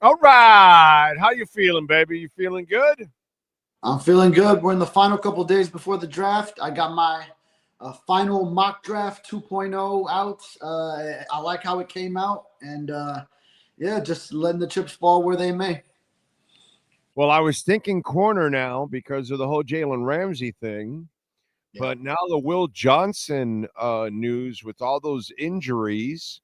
All right. How you feeling, baby? You feeling good? I'm feeling good. We're in the final couple of days before the draft. I got my final mock draft 2.0 out. I like how it came out. And, yeah, just letting the chips fall where they may. Well, I was thinking corner now because of the whole Jaylen Ramsey thing. Yeah. But now the Will Johnson news with all those injuries,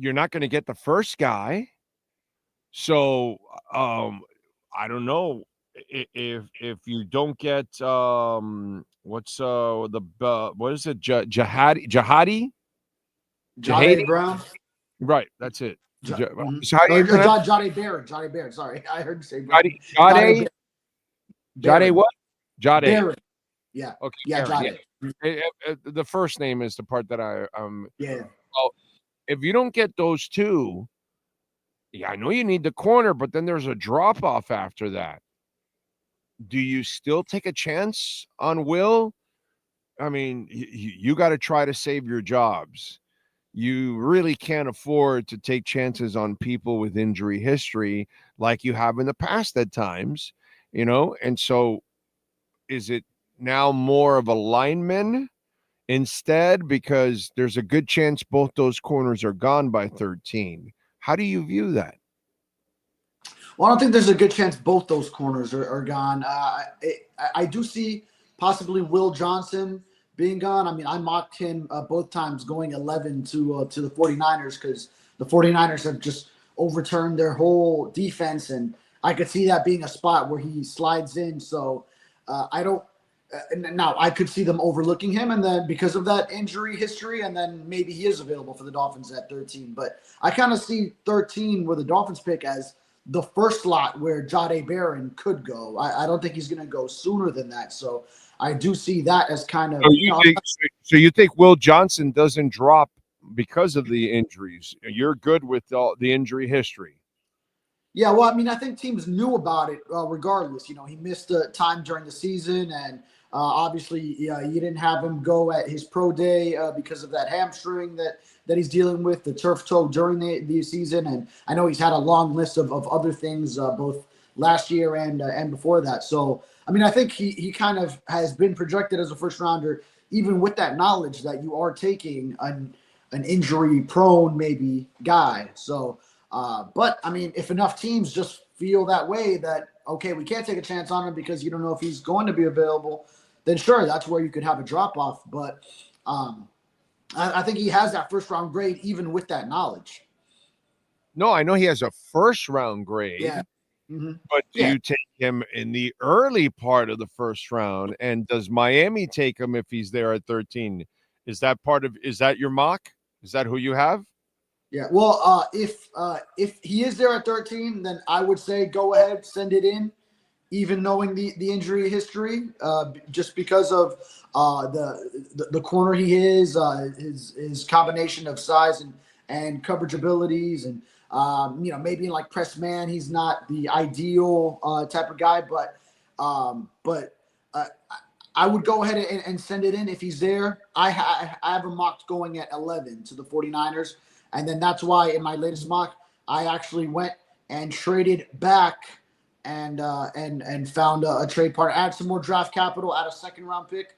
you're not going to get the first guy. So I don't know if you don't get what is it, Jihadi Brown. Right, that's it. So how do you Jade Barron. Jade Barron. Sorry, I heard you say Brown. Jade what? Jade Barron. Yeah. Okay. Yeah, Barron, Jade. The first name is the part that I Yeah. Well, if you don't get those two, yeah, I know you need the corner, but then there's a drop off after that. Do you still take a chance on Will? I mean, you got to try to save your jobs. You really can't afford to take chances on people with injury history like you have in the past at times, And so is it now more of a lineman instead? Because there's a good chance both those corners are gone by 13. How do you view that? Well, I don't think there's a good chance both those corners are gone. I do see possibly Will Johnson being gone. I mean, I mocked him both times going 11 to the 49ers because the 49ers have just overturned their whole defense, and I could see that being a spot where he slides in. So I don't now I could see them overlooking him, and then because of that injury history, and then maybe he is available for the Dolphins at 13. But I kind of see 13 where the Dolphins pick as the first slot where Jade Barron could go. I don't think he's going to go sooner than that. So I do see that as kind of, So you think Will Johnson doesn't drop because of the injuries? You're good with all the injury history. Yeah, well, I mean, I think teams knew about it regardless. He missed time during the season, and obviously, you didn't have him go at his pro day because of that hamstring that he's dealing with, the turf toe during the season. And I know he's had a long list of other things both last year and before that. So, I mean, I think he kind of has been projected as a first rounder, even with that knowledge that you are taking an injury prone maybe guy. So. But I mean, if enough teams just feel that way that, okay, we can't take a chance on him because you don't know if he's going to be available, then sure, that's where you could have a drop off. But I think he has that first round grade even with that knowledge. No, I know he has a first round grade. Yeah. Mm-hmm. But do you take him in the early part of the first round? And does Miami take him if he's there at 13? Is that your mock? Is that who you have? Yeah, well, if he is there at 13, then I would say go ahead, send it in, even knowing the injury history, just because of the corner he is, his combination of size and coverage abilities, and maybe in like press man, he's not the ideal type of guy, but I would go ahead and send it in if he's there. I have him mocked going at 11 to the 49ers. And then that's why in my latest mock, I actually went and traded back and found a trade partner, add some more draft capital, add a second-round pick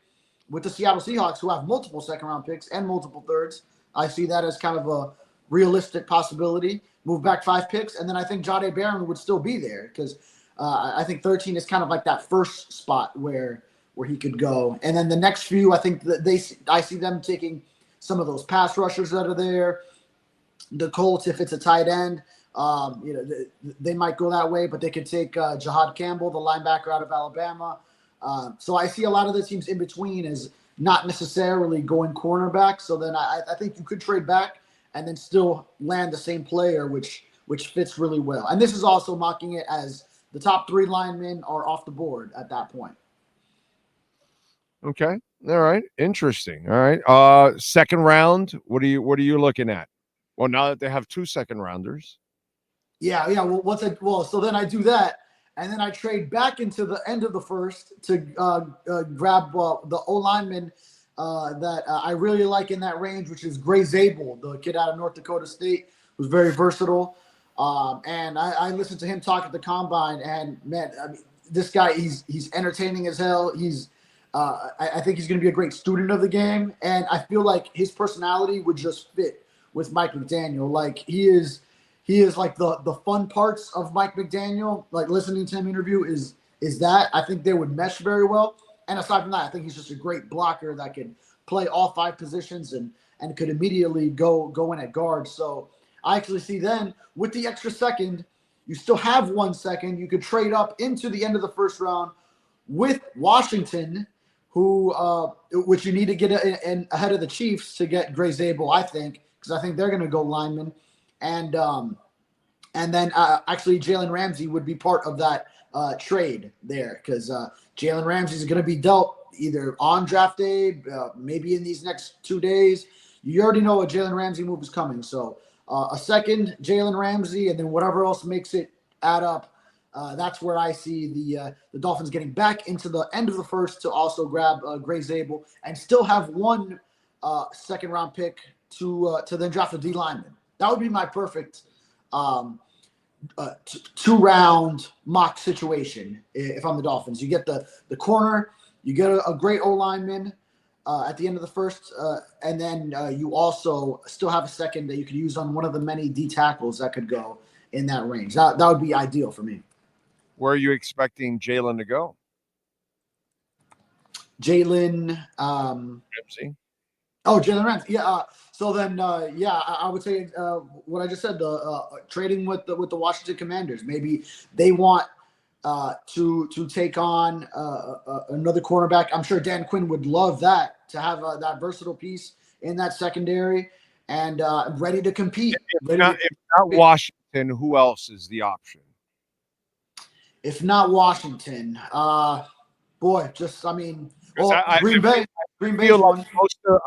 with the Seattle Seahawks, who have multiple second-round picks and multiple thirds. I see that as kind of a realistic possibility. Move back 5 picks, and then I think Jade Barron would still be there because I think 13 is kind of like that first spot where he could go. And then the next few, I think that I see them taking some of those pass rushers that are there. The Colts, if it's a tight end, they might go that way, but they could take Jahad Campbell, the linebacker out of Alabama. So I see a lot of the teams in between as not necessarily going cornerback. So then I think you could trade back and then still land the same player, which fits really well. And this is also mocking it as the top 3 linemen are off the board at that point. Okay. All right. Interesting. All right. Second round. What are you looking at? Well, now that they have 2 second rounders. Yeah. Well, so then I do that, and then I trade back into the end of the first to grab the O lineman that I really like in that range, which is Gray Zabel, the kid out of North Dakota State, who's very versatile. And I listened to him talk at the combine, and man, I mean, this guy, he's entertaining as hell. I think he's going to be a great student of the game, and I feel like his personality would just fit with Mike McDaniel. Like he is like the fun parts of Mike McDaniel. Like listening to him interview is that I think they would mesh very well. And aside from that, I think he's just a great blocker that can play all 5 positions and could immediately go in at guard. So I actually see then with the extra second, you still have 1 second. You could trade up into the end of the first round with Washington, which you need to get in ahead of the Chiefs to get Greer Zabel, I think, because I think they're going to go lineman. And then actually Jaylen Ramsey would be part of that trade there, because Jaylen Ramsey is going to be dealt either on draft day, maybe in these next 2 days. You already know a Jaylen Ramsey move is coming. So a second Jaylen Ramsey, and then whatever else makes it add up. That's where I see the Dolphins getting back into the end of the first to also grab Greer Zabel and still have 1 second round pick to then draft a D lineman. That would be my perfect 2-round mock situation if I'm the Dolphins. You get the corner, you get a great O lineman at the end of the first, and then you also still have a second that you could use on one of the many D tackles that could go in that range. That would be ideal for me. Where are you expecting Jaylen to go? Jaylen Ramsey. Oh, Jaylen Ramsey. Yeah. So then, I would say what I just said. Trading with the Washington Commanders. Maybe they want to take on another cornerback. I'm sure Dan Quinn would love that, to have that versatile piece in that secondary and ready to compete. If not Washington, who else is the option? If not Washington, Green Bay.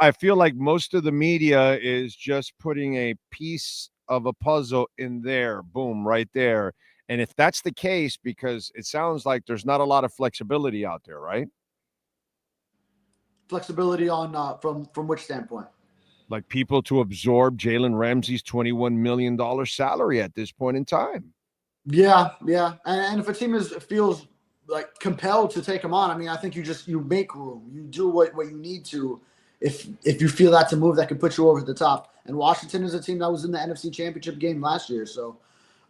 I feel like most of the media is just putting a piece of a puzzle in there, boom, right there. And if that's the case, because it sounds like there's not a lot of flexibility out there, right? Flexibility on from which standpoint? Like people to absorb Jaylen Ramsey's $21 million salary at this point in time. Yeah. And if a team feels like compelled to take him on, I mean, I think you make room. You do what you need to if you feel that's a move that could put you over the top. And Washington is a team that was in the NFC Championship game last year. So,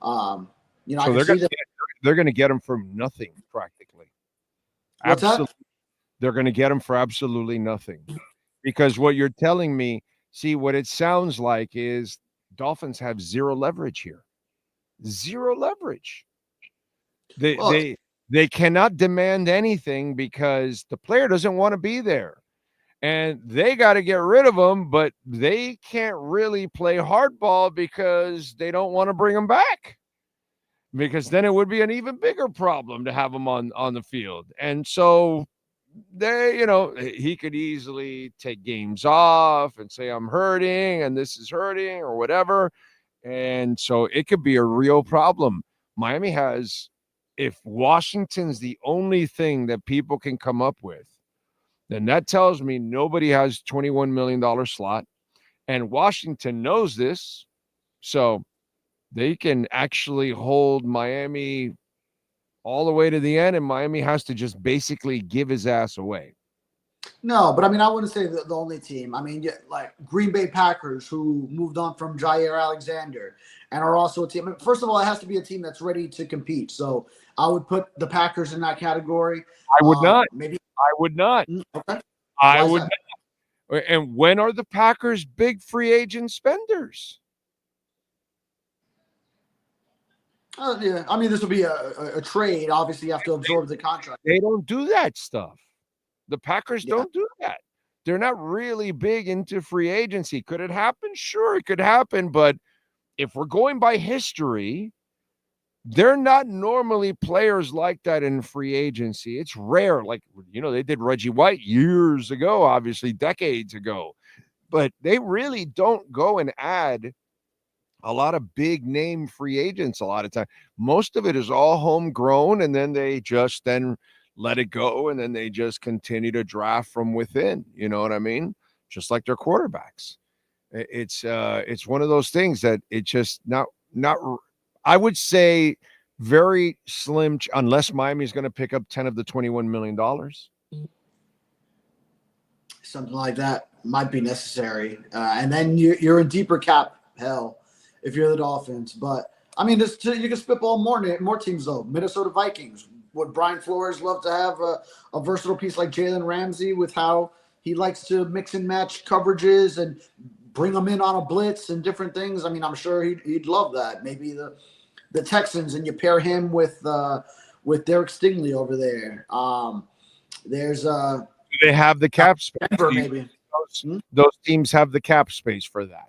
so they're going to get him for nothing practically. What's absolutely. that? They're going to get him for absolutely nothing. Because what you're telling me, see, what it sounds like is Dolphins have zero leverage here. Zero leverage. They cannot demand anything because the player doesn't want to be there. And they got to get rid of him, but they can't really play hardball because they don't want to bring him back. Because then it would be an even bigger problem to have him on the field. And so he could easily take games off and say, I'm hurting and this is hurting or whatever. And so it could be a real problem. Miami has, if Washington's the only thing that people can come up with, then that tells me nobody has $21 million slot. And Washington knows this. So they can actually hold Miami all the way to the end, and Miami has to just basically give his ass away. No, but I mean, I wouldn't say the only team. I mean, like Green Bay Packers, who moved on from Jair Alexander and are also a team. I mean, first of all, it has to be a team that's ready to compete. So I would put the Packers in that category. I would not. Maybe I would not. Okay. I would not. And when are the Packers big free agent spenders? Yeah, I mean, this will be a trade. Obviously, you have to absorb the contract. They don't do that stuff. The Packers don't do that. They're not really big into free agency. Could it happen? Sure, it could happen. But if we're going by history, they're not normally players like that in free agency. It's rare. Like, they did Reggie White years ago, obviously decades ago. But they really don't go and add a lot of big name free agents a lot of time. Most of it is all homegrown, and then they just let it go, and then they just continue to draft from within. You know what I mean? Just like their quarterbacks. It's one of those things that it just not. I would say very slim, unless Miami's going to pick up 10 of the $21 million. Something like that might be necessary. And then you're in deeper cap hell if you're the Dolphins. But, I mean, you can spitball more teams, though. Minnesota Vikings. Would Brian Flores love to have a versatile piece like Jaylen Ramsey with how he likes to mix and match coverages and bring them in on a blitz and different things? I mean, I'm sure he'd love that. Maybe the Texans, and you pair him with Derek Stingley over there. There's Do they have the cap space? Denver, maybe. Those teams have the cap space for that.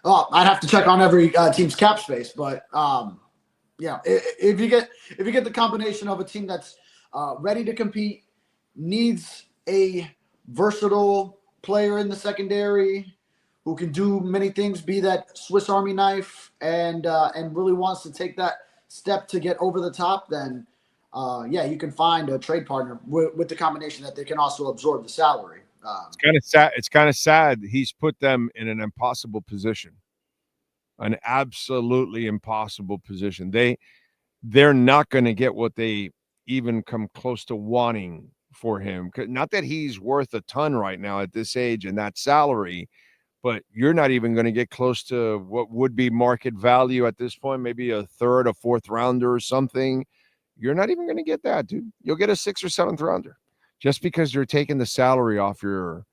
Oh, I'd have to check on every team's cap space, but yeah, if you get the combination of a team that's ready to compete, needs a versatile player in the secondary who can do many things, be that Swiss Army knife, and really wants to take that step to get over the top, then yeah, you can find a trade partner with the combination that they can also absorb the salary. It's kind of sad. It's kind of sad. He's put them in an impossible position, an absolutely impossible position. They're not going to get what they even come close to wanting for him. Not that he's worth a ton right now at this age and that salary, but you're not even going to get close to what would be market value at this point, maybe a third, a fourth rounder or something. You're not even going to get that, dude. You'll get a 6th or 7th rounder just because you're taking the salary off your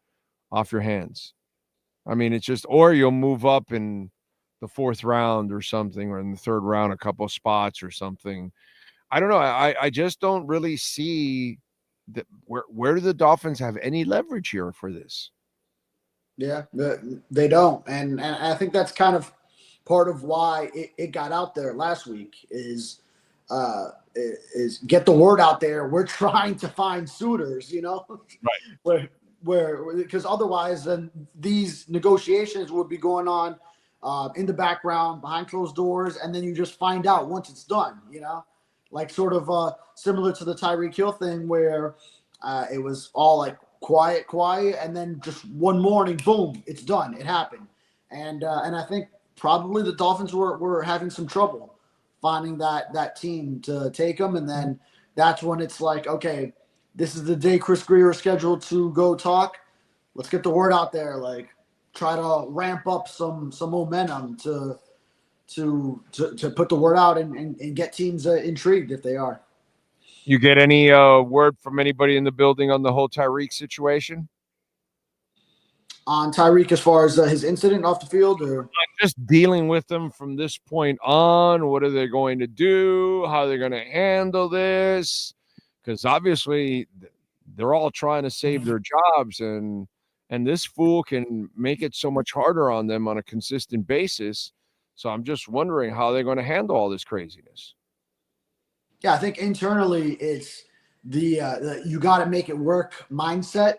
hands. I mean, it's just, or you'll move up in the 4th round or something, or in the 3rd round, a couple of spots or something. I don't know. I just don't really see that. Where do the Dolphins have any leverage here for this? Yeah, they don't, and I think that's kind of part of why it got out there last week is get the word out there. We're trying to find suitors, right? Where because otherwise, then these negotiations would be going on in the background behind closed doors, and then you just find out once it's done, like sort of similar to the Tyreek Hill thing where it was all like quiet, and then just one morning, boom, it's done. It happened. And I think probably the Dolphins were having some trouble finding that team to take them. And then that's when it's like, okay, this is the day Chris Greer is scheduled to go talk. Let's get the word out there. Like, try to ramp up some momentum to put the word out and get teams intrigued if they are. You get any word from anybody in the building on the whole Tyreek situation? On Tyreek as far as his incident off the field? Or just dealing with them from this point on? What are they going to do? How are they going to handle this? Because obviously they're all trying to save their jobs, and this fool can make it so much harder on them on a consistent basis. So I'm just wondering how they're going to handle all this craziness. Yeah, I think internally it's the you got to make it work mindset.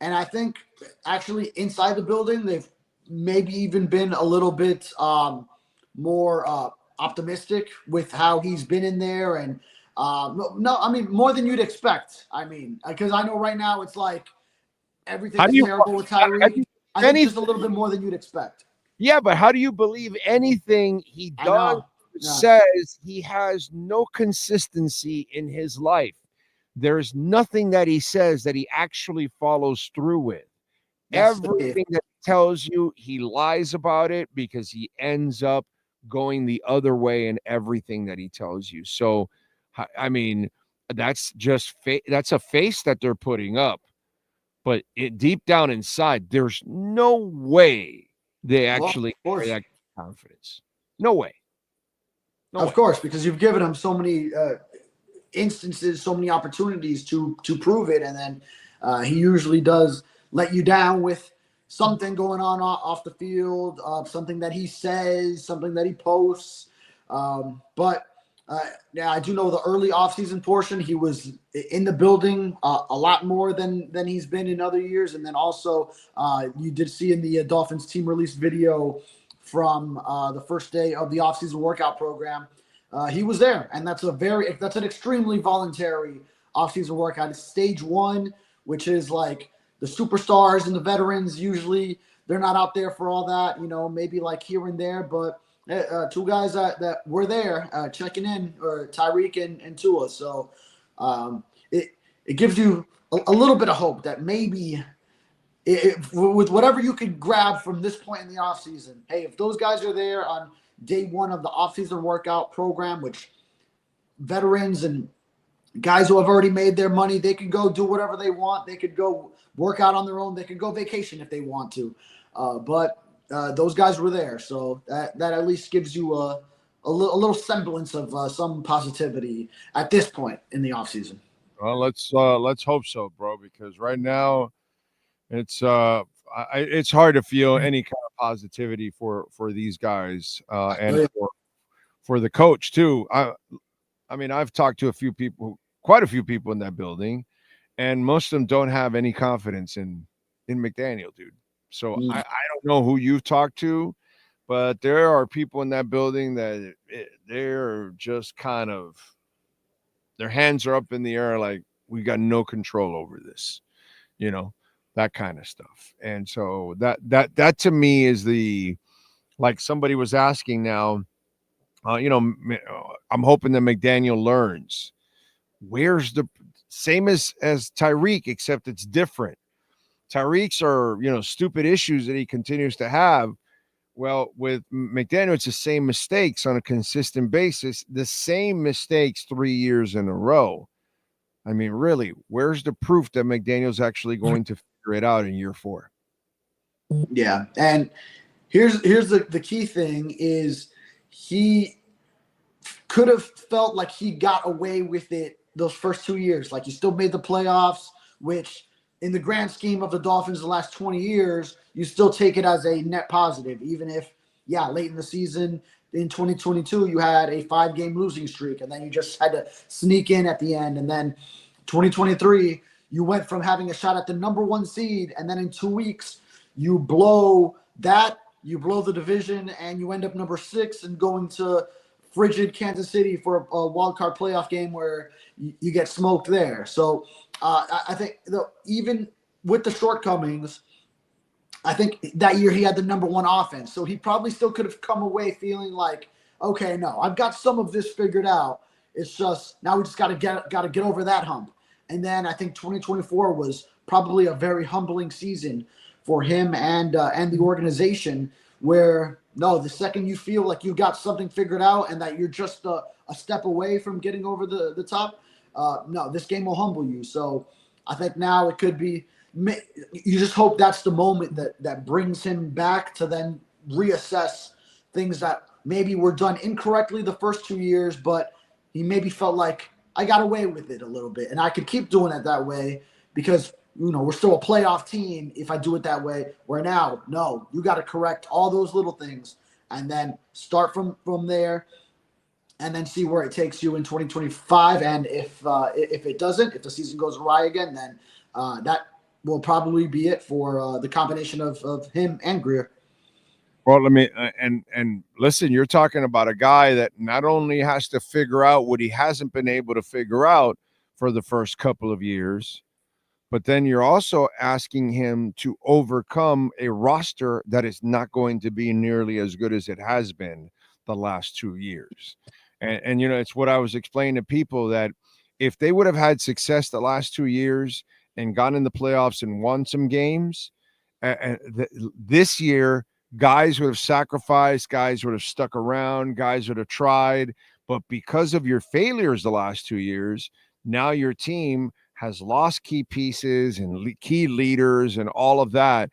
And I think actually inside the building, they've maybe even been a little bit more optimistic with how he's been in there. And no, I mean, more than you'd expect. I mean, because I know right now it's like everything's terrible with Tyreek. I think just a little bit more than you'd expect. Yeah, but how do you believe anything he does? Says he has no consistency in his life. There's nothing that he says that he actually follows through with. Everything that he tells you, he lies about it because he ends up going the other way in everything that he tells you. So, I mean, that's just that's a face that they're putting up. But deep down inside, there's no way they actually have that confidence. No way. Of course, because you've given him so many instances, so many opportunities to prove it, and then he usually does let you down with something going on off the field, something that he says, something that he posts. But yeah, I do know the early offseason portion, he was in the building a lot more than he's been in other years, and then also you did see in the Dolphins team release video from the first day of the offseason workout program. He was there, and that's an extremely voluntary offseason workout. It's stage 1, which is like the superstars and the veterans usually they're not out there for all that, maybe like here and there, but two guys that were there checking in, or Tyreek and Tua. So it gives you a little bit of hope that maybe with whatever you could grab from this point in the offseason, hey, if those guys are there on day one of the offseason workout program, which veterans and guys who have already made their money, they can go do whatever they want. They could go work out on their own. They could go vacation if they want to. But those guys were there. So that at least gives you a little semblance of some positivity at this point in the offseason. Well, let's hope so, bro, because right now it's hard to feel any kind of positivity for these guys and for the coach too. I mean, I've talked to quite a few people in that building, and most of them don't have any confidence in McDaniel, dude. So I don't know who you've talked to, but there are people in that building that they're just kind of, their hands are up in the air like, we got no control over this, that kind of stuff. And so that to me is like somebody was asking now, I'm hoping that McDaniel learns. Where's the same as Tyreek, except it's different. Tyreek's are, stupid issues that he continues to have. Well, with McDaniel, it's the same mistakes on a consistent basis, the same mistakes 3 years in a row. I mean, really, where's the proof that McDaniel's actually going to figure it out in year 4? Yeah. And here's the key thing is he could have felt like he got away with it those first 2 years. Like, he still made the playoffs, which in the grand scheme of the Dolphins the last 20 years, you still take it as a net positive, even if, late in the season in 2022, you had a 5-game losing streak, and then you just had to sneak in at the end. And then 2023, you went from having a shot at the number 1 seed, and then in 2 weeks, you blow the division, and you end up number 6 and going to frigid Kansas City for a wild card playoff game where you get smoked there. So I think even with the shortcomings, I think that year he had the number 1 offense. So he probably still could have come away feeling like, okay, no, I've got some of this figured out. It's just now we just got to get over that hump. And then I think 2024 was probably a very humbling season for him and the organization, where the second you feel like you got something figured out and that you're just a step away from getting over the top, this game will humble you. So I think now it could be, you just hope that's the moment that brings him back to then reassess things that maybe were done incorrectly the first 2 years, but he maybe felt like, I got away with it a little bit and I could keep doing it that way because we're still a playoff team if I do it that way. Where now, no, you got to correct all those little things and then start from there and then see where it takes you in 2025. And if it doesn't, if the season goes awry again, then that will probably be it for the combination of him and Greer. Well, let me and listen, you're talking about a guy that not only has to figure out what he hasn't been able to figure out for the first couple of years, but then you're also asking him to overcome a roster that is not going to be nearly as good as it has been the last 2 years. And it's what I was explaining to people, that if they would have had success the last 2 years and gone in the playoffs and won some games, this year, guys would have sacrificed, guys would have stuck around, guys would have tried. But because of your failures the last 2 years, now your team has lost key pieces and key leaders and all of that.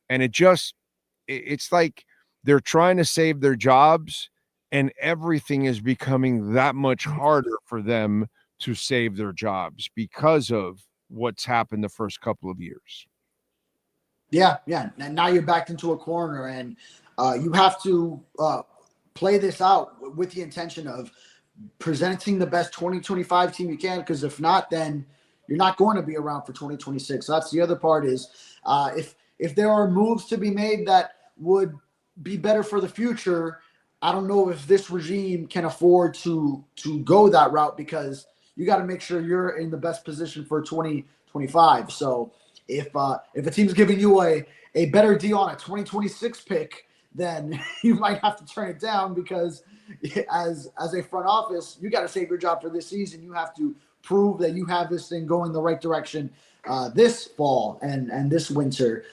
And it's like they're trying to save their jobs, and everything is becoming that much harder for them to save their jobs because of what's happened the first couple of years. Yeah. And now you're backed into a corner, and you have to play this out with the intention of presenting the best 2025 team you can, because if not, then you're not going to be around for 2026. So that's the other part is if there are moves to be made that would be better for the future, I don't know if this regime can afford to go that route, because you got to make sure you're in the best position for 2025. So if a team's giving you a better deal on a 2026 pick, then you might have to turn it down, because as a front office, you got to save your job for this season. You have to prove that you have this thing going the right direction this fall and this winter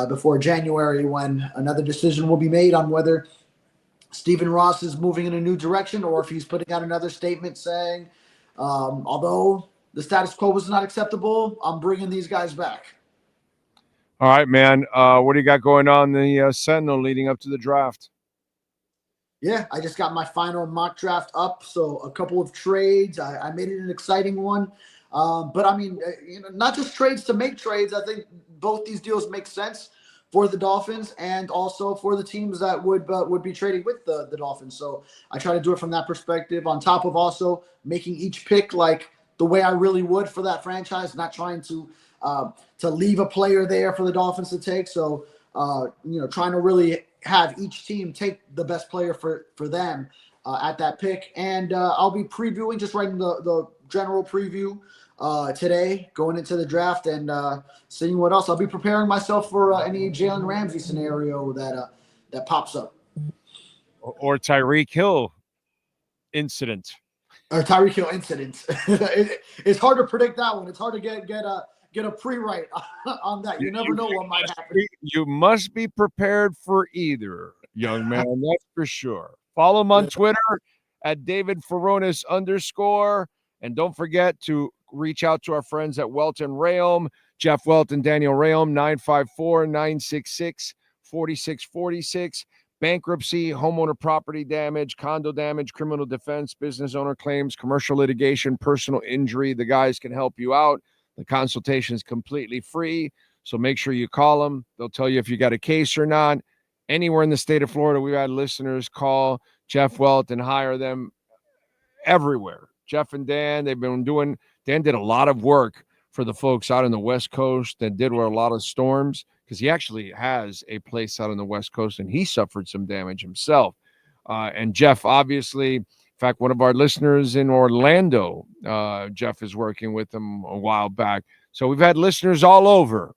before January, when another decision will be made on whether Stephen Ross is moving in a new direction, or if he's putting out another statement saying, although the status quo was not acceptable, I'm bringing these guys back. All right, man. What do you got going on in the Sentinel leading up to the draft? Yeah, I just got my final mock draft up, so a couple of trades. I made it an exciting one. But I mean, not just trades to make trades. I think both these deals make sense for the Dolphins and also for the teams that would be trading with the Dolphins. So I try to do it from that perspective, on top of also making each pick like the way I really would for that franchise, not trying to leave a player there for the Dolphins to take. So trying to really have each team take the best player for them at that pick. And I'll be previewing, just writing the general preview today, going into the draft, and seeing what else. I'll be preparing myself for any Jaylen Ramsey scenario that pops up. Or Tyreek Hill incident. Or Tyreek Hill incident. It's hard to predict that one. It's hard to get a pre-write on that. You never know what might happen. You must be prepared for either, young man. That's for sure. Follow him on Twitter at David Furones _. And don't forget to reach out to our friends at Welt Rheaume, Jeff Welt and Daniel Rheaume, 954-966-4646. Bankruptcy, homeowner property damage, condo damage, criminal defense, business owner claims, commercial litigation, personal injury. The guys can help you out. The consultation is completely free, so make sure you call them. They'll tell you if you got a case or not. Anywhere in the state of Florida, we've had listeners call Jeff Welt and hire them everywhere. Jeff and Dan, Dan did a lot of work for the folks out on the West Coast that did a lot of storms, because he actually has a place out on the West Coast, and he suffered some damage himself. And Jeff, obviously, in fact, one of our listeners in Orlando, Jeff is working with him a while back. So we've had listeners all over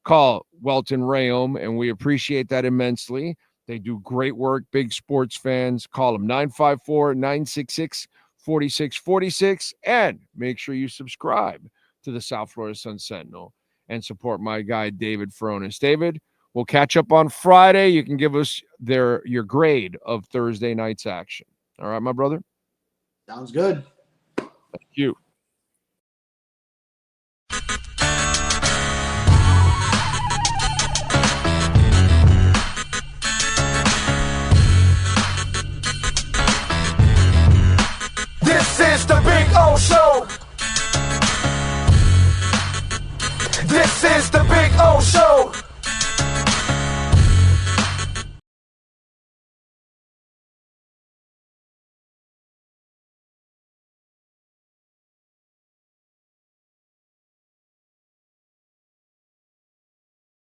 call Welt Rheaume, and we appreciate that immensely. They do great work, big sports fans. Call them 954-966-4646, and make sure you subscribe to the South Florida Sun Sentinel and support my guy, David Furones. David, we'll catch up on Friday. You can give us your grade of Thursday night's action. All right, my brother? Sounds good. Thank you. This is the Big O Show. This is the Big O Show.